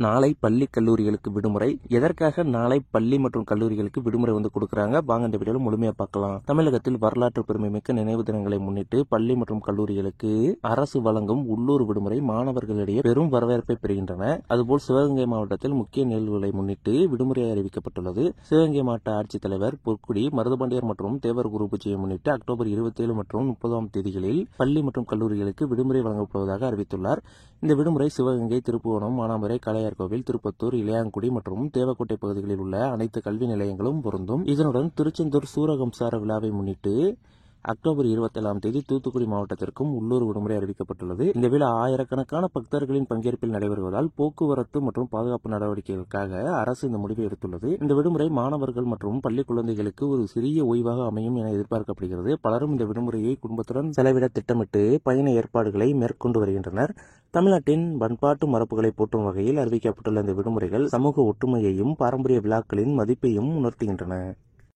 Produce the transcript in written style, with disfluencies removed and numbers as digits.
நாளை பள்ளி கல்லூரிகளுக்கு விடுமுறை. எதற்காக நாளை பள்ளி மற்றும் கல்லூரிகளுக்கு விடுமுறை கொடுக்கறாங்க? வாங்க இந்த வீடியோல முழுமையா பார்க்கலாம். தமிழகத்தில் வரலாற்று பெருமைமிக்க நினைவு தினங்களை முன்னிட்டு பள்ளி மற்றும் கல்லூரிகளுக்கு அரசு வழங்கும் உள்ளூர் விடுமுறை மாணவர்களிடையே பெரும் வரவேற்பை பெறுகின்றன. அதுபோல் சிவகங்கை மாவட்டத்தில் முக்கிய நிகழ்வுகளை முன்னிட்டு விடுமுறை அறிவிக்கப்பட்டுள்ளது. சிவகங்கை மாவட்ட ஆட்சித்தலைவர் பொற்குடி மருதுபாண்டியர் மற்றும் தேவர் குரு பூஜையை முன்னிட்டு அக்டோபர் 27 மற்றும் 30 தேதிகளில் பள்ளி மற்றும் கல்லூரிகளுக்கு விடுமுறை வழங்கப்படுவதாக அறிவித்துள்ளார். இந்த விடுமுறை சிவகங்கை, திருப்புவனம், மானாமதுரை, கோவில், திருப்பத்தூர், இளையாங்குடி மற்றும் தேவக்கோட்டை பகுதிகளில் உள்ள அனைத்து கல்வி நிலையங்களும் பொருந்தும். இதனுடன் திருச்செந்தூர் சூரகம்சார விழாவை முன்னிட்டு அக்டோபர் 27 தேதி தூத்துக்குடி மாவட்டத்திற்கும் உள்ளூர் விடுமுறை அறிவிக்கப்பட்டுள்ளது. இந்த விழா ஆயிரக்கணக்கான பக்தர்களின் பங்கேற்பில் நடைபெறுவதால் போக்குவரத்து மற்றும் பாதுகாப்பு நடவடிக்கைகளுக்காக அரசு இந்த முடிவை எடுத்துள்ளது. இந்த விடுமுறை மாணவர்கள் மற்றும் பள்ளி குழந்தைகளுக்கு ஒரு சிறிய ஓய்வாக அமையும் என எதிர்பார்க்கப்படுகிறது. பலரும் இந்த விடுமுறையை குடும்பத்துடன் செலவிட திட்டமிட்டு பயண ஏற்பாடுகளை மேற்கொண்டு வருகின்றனர். தமிழ்நாட்டின் பண்பாட்டு மரபுகளை போற்றும் வகையில் அறிவிக்கப்பட்டுள்ள இந்த விடுமுறைகள் சமூக ஒற்றுமையையும் பாரம்பரிய விழாக்களின் மதிப்பையும் உணர்த்துகின்றன.